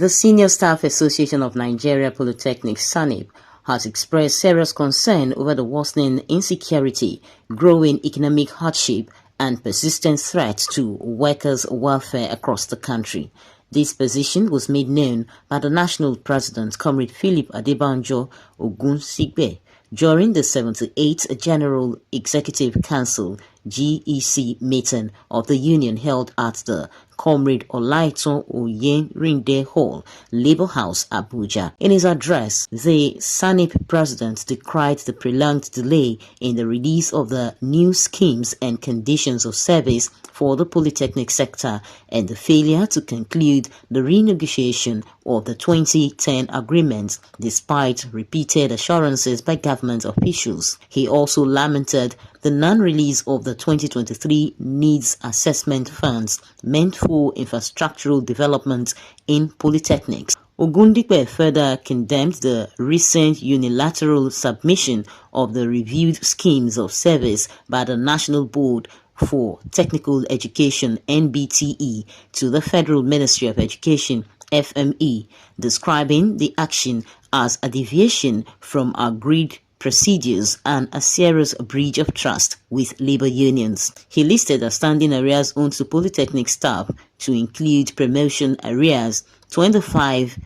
The Senior Staff Association of Nigeria Polytechnics SSANIP has expressed serious concern over the worsening insecurity, growing economic hardship, and persistent threats to workers' welfare across the country. This position was made known by the National President, Comrade Philip Adebanjo Ogunsipe, during the 78th General Executive Council GEC meeting of the union held at the Comrade Olaitan Oyerinde Hall, Labour House, Abuja. In his address, the SSANIP president decried the prolonged delay in the release of the new schemes and conditions of service for the Polytechnic sector and the failure to conclude the renegotiation of the 2010 agreement despite repeated assurances by government officials. He also lamented the non-release of the 2023 needs assessment funds meant for infrastructural development in polytechnics. Ogunsipe further condemned the recent unilateral submission of the reviewed schemes of service by the National Board for Technical Education NBTE to the Federal Ministry of Education FME, describing the action as a deviation from agreed procedures and a serious breach of trust with labor unions. He listed outstanding arrears owed to Polytechnic staff to include promotion arrears, 25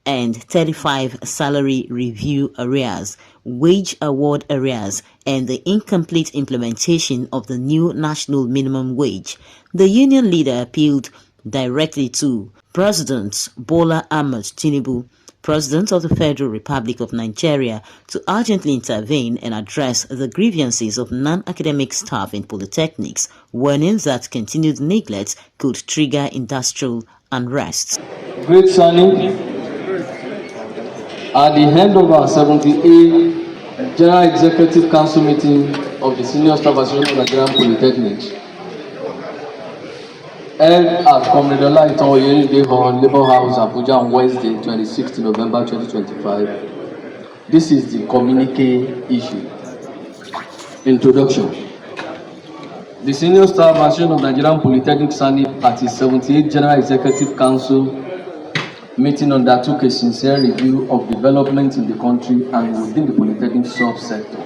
and 35 salary review arrears, wage award arrears, and the incomplete implementation of the new national minimum wage. The union leader appealed directly to President Bola Ahmed Tinubu, President of the Federal Republic of Nigeria, to urgently intervene and address the grievances of non-academic staff in polytechnics, warning that continued neglect could trigger industrial unrest. Great SSANIP, at the end of our 78th General Executive Council meeting of the Senior Staff Association of Nigerian Polytechnics, held at Comrade Olaitan Oyerinde Hall, Labour House, Abuja on Wednesday, 26th November 2025. This is the communique issue. Introduction. The Senior Staff Association of Nigerian Polytechnics SSANIP at its 78th General Executive Council meeting undertook a sincere review of development in the country and within the polytechnic sub-sector.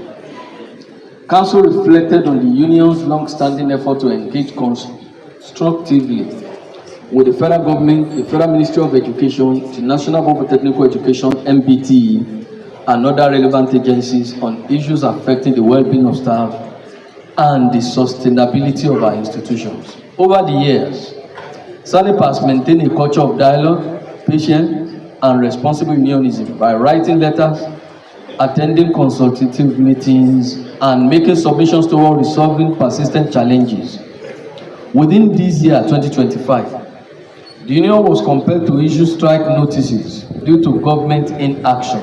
Council reflected on the union's long-standing effort to engage constructively with the federal government, the Federal Ministry of Education, the National Board for Technical Education, NBTE, and other relevant agencies on issues affecting the well-being of staff and the sustainability of our institutions. Over the years, SSANIP has maintained a culture of dialogue, patience, and responsible unionism by writing letters, attending consultative meetings, and making submissions toward resolving persistent challenges. Within this year, 2025, the union was compelled to issue strike notices due to government inaction.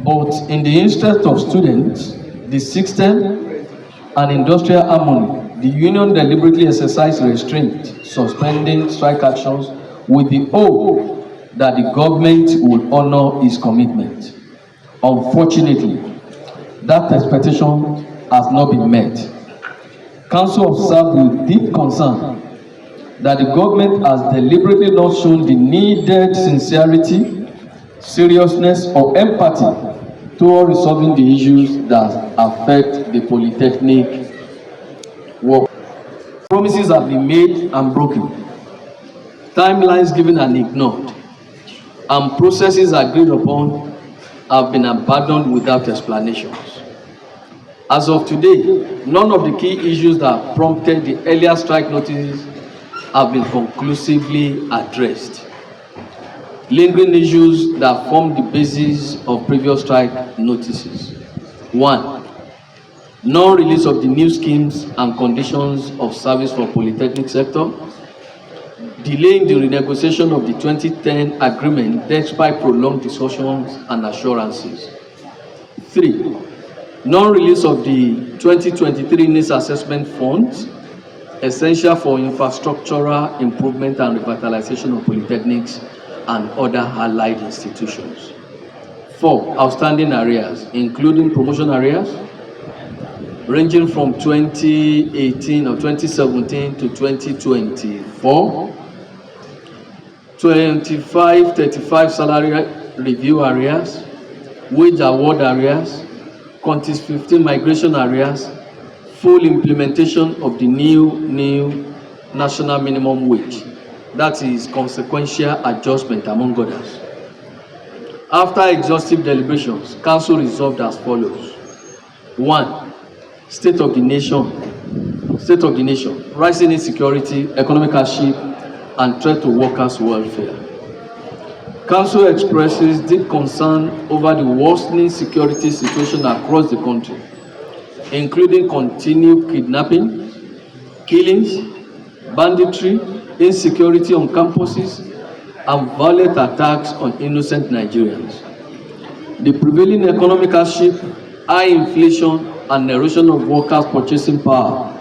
But in the interest of students, the system, and industrial harmony, the union deliberately exercised restraint, suspending strike actions with the hope that the government would honor its commitment. Unfortunately, that expectation has not been met. Council observed with deep concern that the government has deliberately not shown the needed sincerity, seriousness, or empathy toward resolving the issues that affect the polytechnic work. Promises have been made and broken, timelines given and ignored, and processes agreed upon have been abandoned without explanations. As of today, none of the key issues that prompted the earlier strike notices have been conclusively addressed. Lingering issues that form the basis of previous strike notices. 1. Non-release of the new schemes and conditions of service for polytechnic sector. Delaying the renegotiation of the 2010 agreement despite prolonged discussions and assurances. 3. Non-release of the 2023 needs assessment funds, essential for infrastructural improvement and revitalization of polytechnics and other allied institutions. 4. Outstanding arrears, including promotion arrears, ranging from 2018 or 2017 to 2024. 25-35 salary review arrears, wage award arrears, Contis 15 migration arrears, full implementation of the new national minimum wage. That is consequential adjustment, among others. After exhaustive deliberations, Council resolved as follows. 1. State of the nation, rising insecurity, economic hardship, and threat to workers' welfare. Council expresses deep concern over the worsening security situation across the country, including continued kidnapping, killings, banditry, insecurity on campuses, and violent attacks on innocent Nigerians. The prevailing economic hardship, high inflation, and erosion of workers' purchasing power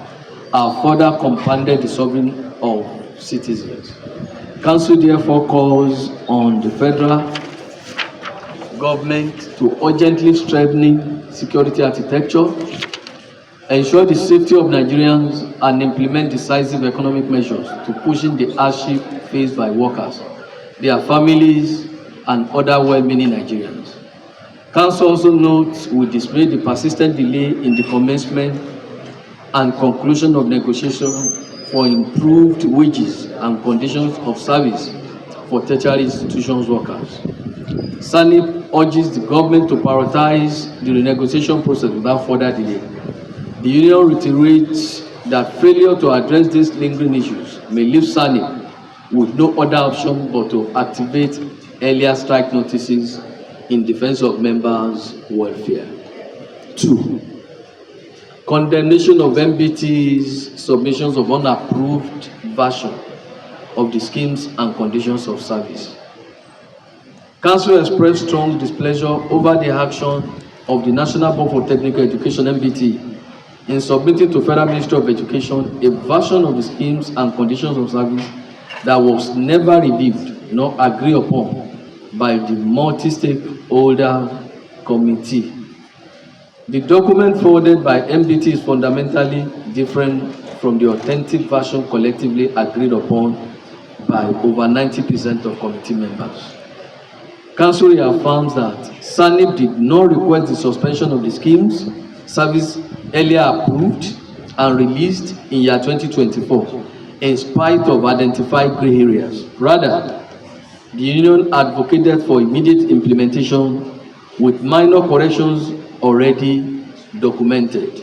have further compounded the suffering of citizens. Council therefore calls on the federal government to urgently strengthen security architecture, ensure the safety of Nigerians, and implement decisive economic measures to cushion the hardship faced by workers, their families, and other well-meaning Nigerians. Council also notes with dismay the persistent delay in the commencement and conclusion of negotiations for improved wages and conditions of service for tertiary institutions workers. SSANIP urges the government to prioritize the renegotiation process without further delay. The union reiterates that failure to address these lingering issues may leave SSANIP with no other option but to activate earlier strike notices in defense of members' welfare. 2. Condemnation of NBTE's submissions of unapproved version of the schemes and conditions of service. Council expressed strong displeasure over the action of the National Board for Technical Education (NBTE) in submitting to Federal Ministry of Education a version of the schemes and conditions of service that was never reviewed nor agreed upon by the multi-stakeholder committee. The document forwarded by NBTE is fundamentally different from the authentic version collectively agreed upon by over 90% of committee members. Council reaffirms that SSANIP did not request the suspension of the schemes service earlier approved and released in year 2024 in spite of identified grey areas. Rather, the union advocated for immediate implementation with minor corrections already documented.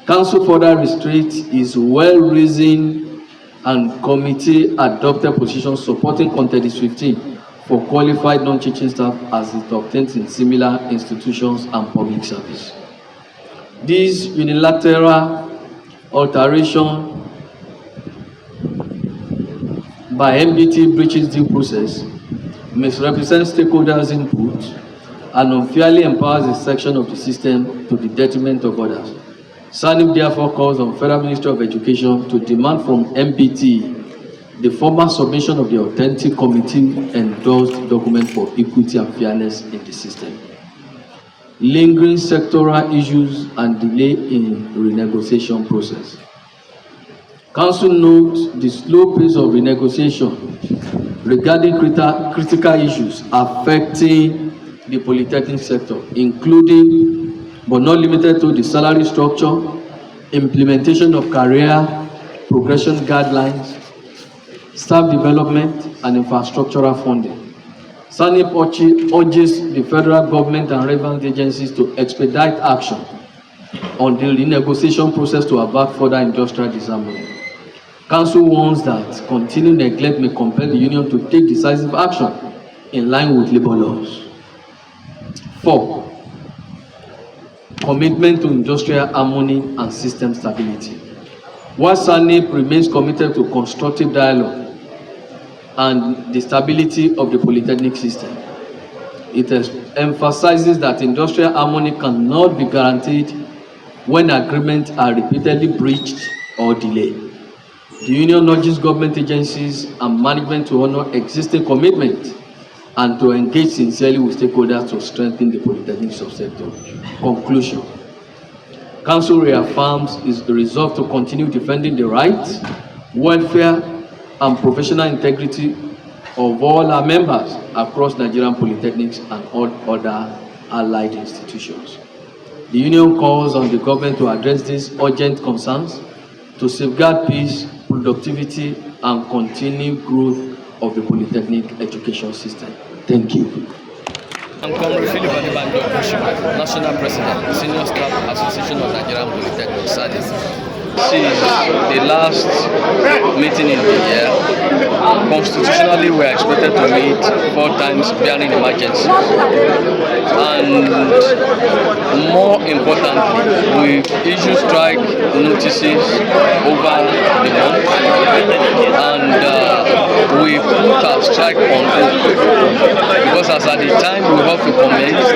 Council further reiterates its well-reasoned and committee-adopted position supporting Content 15 for qualified non-teaching staff as it obtains in similar institutions and public service. This unilateral alteration by NBTE breaches due process, misrepresents stakeholders' input, and unfairly empowers a section of the system to the detriment of others. SSANIP therefore calls on Federal Ministry of Education to demand from NBTE the formal submission of the authentic committee-endorsed document for equity and fairness in the system. Lingering sectoral issues and delay in renegotiation process. Council notes the slow pace of renegotiation regarding critical issues affecting the Polytechnic sector, including but not limited to the salary structure, implementation of career progression guidelines, staff development, and infrastructural funding. SSANIP urges the federal government and relevant agencies to expedite action on the renegotiation process to avert further industrial disarmament. Council warns that continued neglect may compel the union to take decisive action in line with labor laws. 4. Commitment to industrial harmony and system stability. While SSANIP remains committed to constructive dialogue and the stability of the Polytechnic system, it emphasizes that industrial harmony cannot be guaranteed when agreements are repeatedly breached or delayed. The union urges government agencies and management to honor existing commitments and to engage sincerely with stakeholders to strengthen the Polytechnic subsector. Conclusion. Council reaffirms its resolve to continue defending the rights, welfare, and professional integrity of all our members across Nigerian polytechnics and all other allied institutions. The union calls on the government to address these urgent concerns to safeguard peace, productivity, and continued growth of the polytechnic education system. Thank you. I'm Comrade Philip Adebanjo Ogunsipe, National President, Senior Staff Association of Nigerian Polytechnic, SSANIP. This is the last meeting in the year. Constitutionally, we are expected to meet 4 times barring emergency. And more importantly, we issue strike notices over the month, and we put our strike on hold because as at the time we have to commence,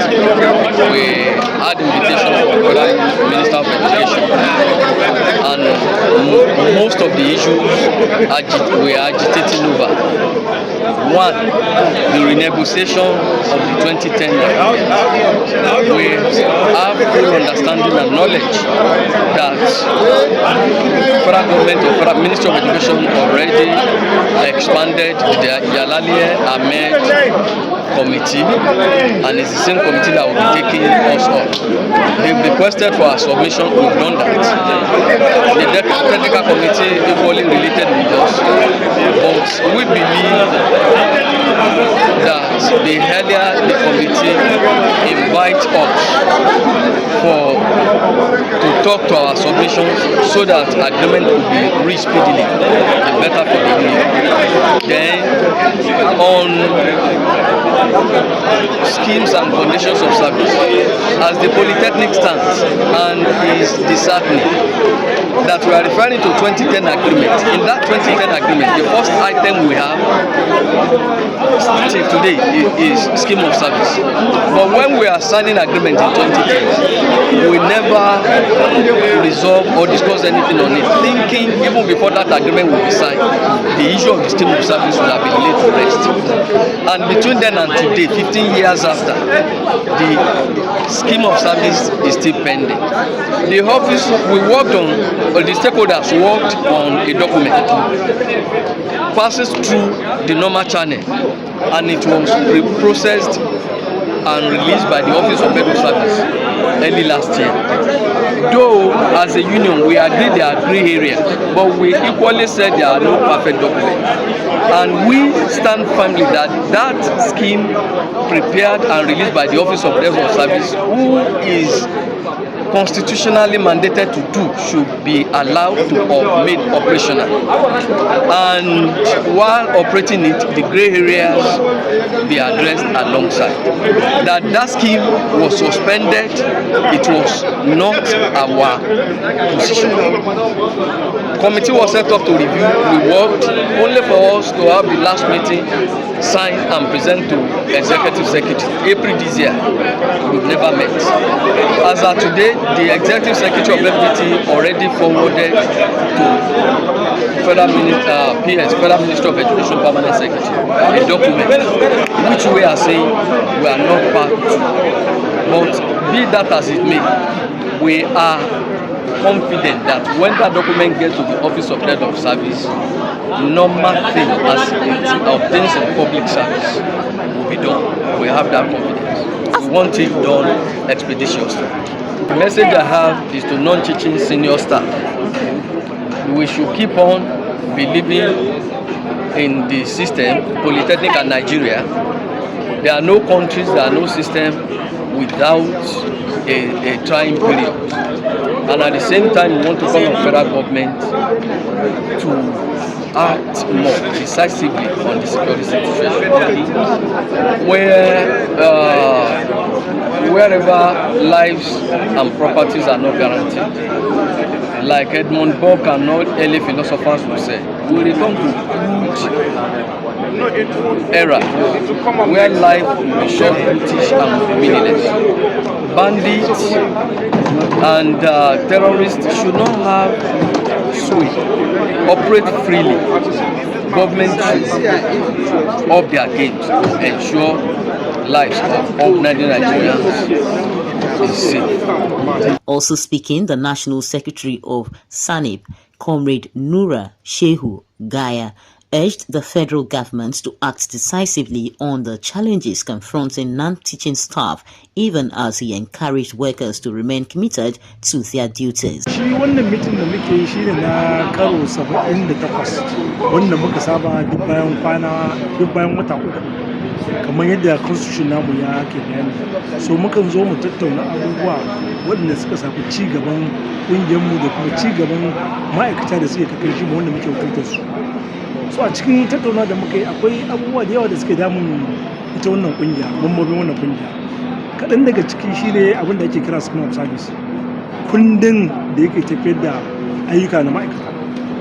we had invitation from the Federal Minister of Education, and most of the issues we are agitating over. One, the renegotiation of the 2010 agreement. We have full understanding and knowledge that federal government or federal Ministry of Education already expanded the Yalalie Ahmed committee, and it's the same committee that will be taking us up. They've requested for our submission, we've done that. The technical committee equally related with us, but we believe that the earlier the committee invite us to talk to our submissions so that agreement will be reached speedily, the better for the union. Then on schemes and conditions of service, as the Polytechnic stands and is disheartening that we are referring to 2010 agreement. In that 2010 agreement, the first item we have till today is scheme of service. But when we are signing agreement in 2010, we never resolve or discuss anything on it, thinking even before that agreement will be signed, the issue of the scheme of service will have been laid to rest. And between then and today, 15 years after, the scheme of service is still pending. The office we worked on, the stakeholders worked on a document, passes through the normal channel, and it was processed and released by the Office of Federal Service early last year. Though, as a union, we agree there are grey areas, but we equally said there are no perfect documents. And we stand firmly that that scheme prepared and released by the Office of Federal Service, who is constitutionally mandated to do, should be allowed to be made operational. And while operating it, the grey areas be addressed alongside. That scheme was suspended. It was not our position. Committee was set up to review. We worked only for us to have the last meeting signed and present to Executive Secretary. April this year, we've never met. As of today, the Executive Secretary of NBTE already forwarded to Federal Ministry of Education Permanent Secretary a document which we are saying we are not part. But be that as it may, we are confident that when that document gets to the Office of Head of Service, normal thing as it obtains in public service will be done. We have that confidence. We want it done expeditiously. The message I have is to non-teaching senior staff. We should keep on believing in the system, Polytechnic and Nigeria. There are no countries, there are no system without a trying period. And at the same time, we want to call on federal government to act more decisively on the security situation. Wherever lives and properties are not guaranteed, like Edmund Burke and all early philosophers will say, we return to good era where life will be short, brutish, and meaningless. Bandits and terrorists should not have sway, operate freely. Government should up their games to ensure lives of ordinary Nigerians is safe. Also speaking, the National Secretary of SSANIP, Comrade Nura Shehu Gaya, urged the federal government to act decisively on the challenges confronting non-teaching staff, even as he encouraged workers to remain committed to their duties. Shi wannan meeting da muke yi shine na karo 78 wanda muka saba duk bayan wata uku kamar yadda constitution namu ya ke bayani. So mukan zo mu tattauna abubuwa waɗanda suka shafi ci gaban ƙungiyarmu da kuma ci gaban ma'aikata da suke kakar shi wanda muke wakiltar su. So a cikin tattauna da muka yi akwai abubuwa da yawa da suke damun ita wannan ƙungiya, mambobin wannan ƙungiya. Kaɗan daga ciki shine abin da ake kira scheme of service. Kundin da yake tafiyar da ayyuka na ma'aikata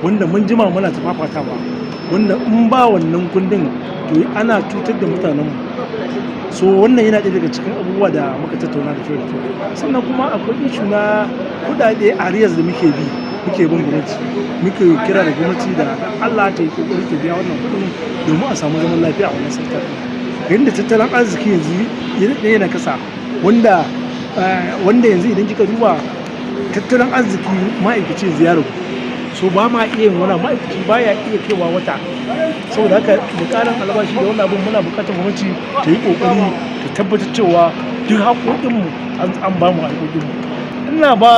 wanda mun jima muna ta fafatawa, wanda in ba wannan kundin to ana cutar da mutanenmu. So wannan yana ɗaya daga cikin abubuwa da muka tattauna da kyau da kyau. Sannan kuma akwai ishu na kuɗaɗe arrears da muke bin gwamnati, muke kira da gwamnati da Allah ta yi kokari ta biya wannan kuɗin domin a samu zaman lafiya a wannan sektor. Yadda tattalin arziki yanzu yana kasa wanda yanzu idan kika duba tattalin arziki ma'aikaci ziyarar, so ba ma iya yin wani ma'aikaci baya iya kaiwa wata. Saboda haka da ƙarin albashi da wannan abin muna buƙatar gwamnati ta yi ƙoƙari ta tabbatar cewa duk haƙoƙinmu an ba mu haƙoƙinmu. Ina ba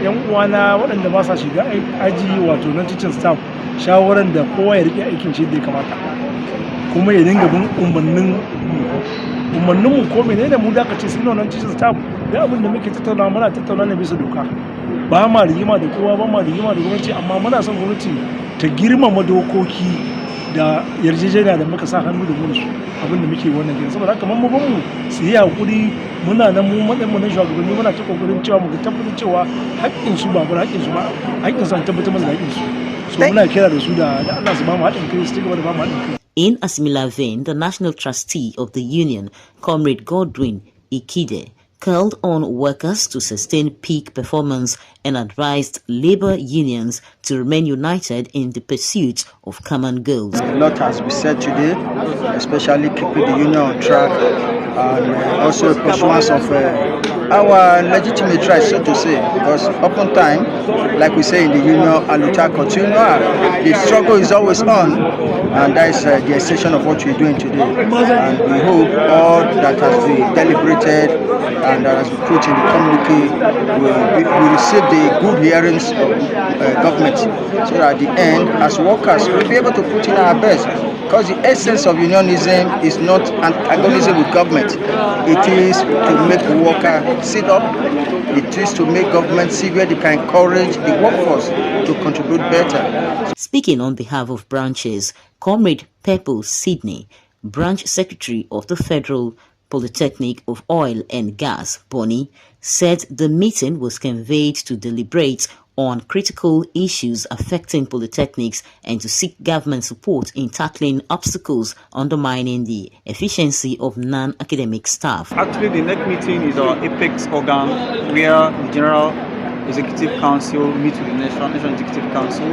'yan uwana waɗanda ba sa shiga aji wato na teaching staff shawaran da kowa ya riƙe aikin shi da ya kamata, kuma ya dinga bin umarninmu ko menene mu da aka ce suna nan teaching staff da abin da muke tattauna muna tattauna ne bisa doka. Ba ma rigima da kowa, ba ma rigima da gwamnati, amma muna son gwamnati ta girmama dokoki da yarjejeniya da muka sa hannu da mu abin da muke wannan gida. Saboda haka mambobinmu su yi hakuri, muna nan mu matsayin na shugabanni muna ta kokarin cewa mu tabbatar cewa haƙƙin su ba haƙƙin su ba, haƙƙin su an tabbatar masa da haƙƙin su. So muna kira da su da Allah su ba mu haɗin kai, su ci gaba da ba mu haɗin kai. In a similar vein, the national trustee of the union, Comrade Godwin Ikide, called on workers to sustain peak performance and advised labor unions to remain united in the pursuit of common goals. A lot has been said today, especially keeping the union on track and also a pursuance of our legitimate rights, so to say, because oftentimes, like we say in the union, aluta continua, the struggle is always on, and that is the extension of what we're doing today. And we hope all that has been deliberated and that has been put in the communique will receive the good hearings of government, so that at the end, as workers, we'll be able to put in our best. Because the essence of unionism is not antagonism with government. It is to make the worker sit up. It is to make government see where they can encourage the workforce to contribute better. Speaking on behalf of branches, Comrade Pepple Sydney, branch secretary of the Federal Polytechnic of Oil and Gas, Bonny, said the meeting was convened to deliberate on critical issues affecting polytechnics and to seek government support in tackling obstacles undermining the efficiency of non-academic staff. Actually, the next meeting is our apex organ where the General Executive Council meets with the National Executive Council.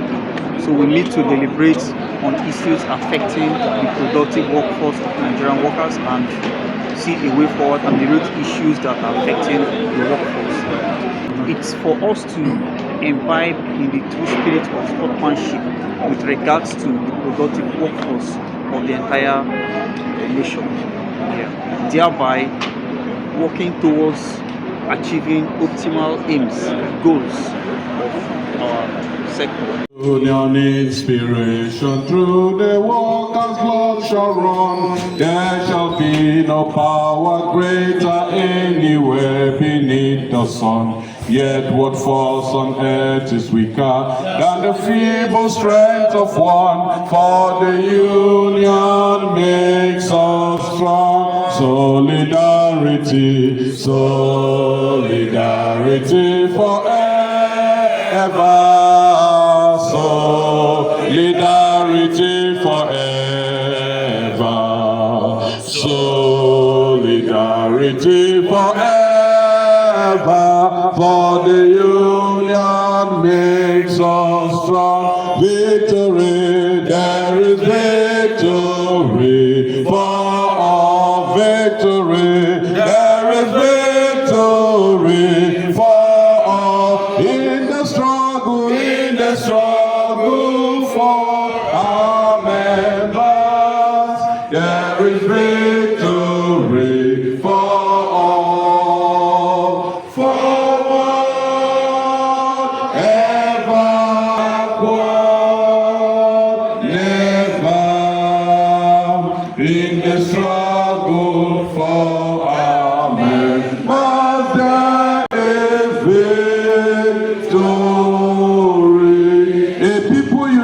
So we meet to deliberate on issues affecting the productive workforce of Nigerian workers and see a way forward and the root issues that are affecting the workforce. It's for us to imbibe in the true spirit of sportsmanship with regards to the productive workforce of the entire nation, thereby working towards achieving optimal aims, goals of our sector. Union inspiration through the workers' blood shall run. There shall be no power greater anywhere beneath the sun. Yet what falls on earth is weaker than the feeble strength of one. For the union makes us strong. Solidarity, solidarity forever. Solidarity forever. Solidarity forever. For the union makes us strong. Victory, there is victory. For all victory, there is victory. For all in the struggle for amen.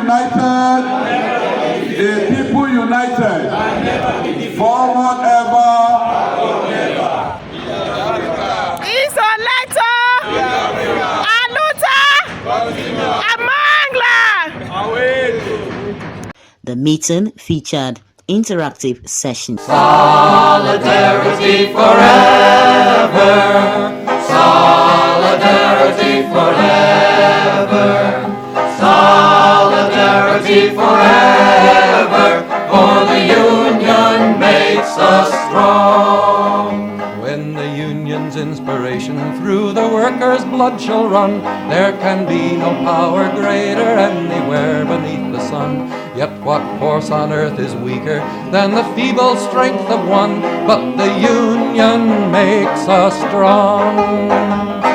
united, a people united, forward ever. The meeting featured interactive sessions. Solidarity forever. Solidarity forever. Solidarity forever. For the union makes us strong. When the union's inspiration through the workers' blood shall run, there can be no power greater anywhere beneath the sun. Yet what force on earth is weaker than the feeble strength of one? But the union makes us strong.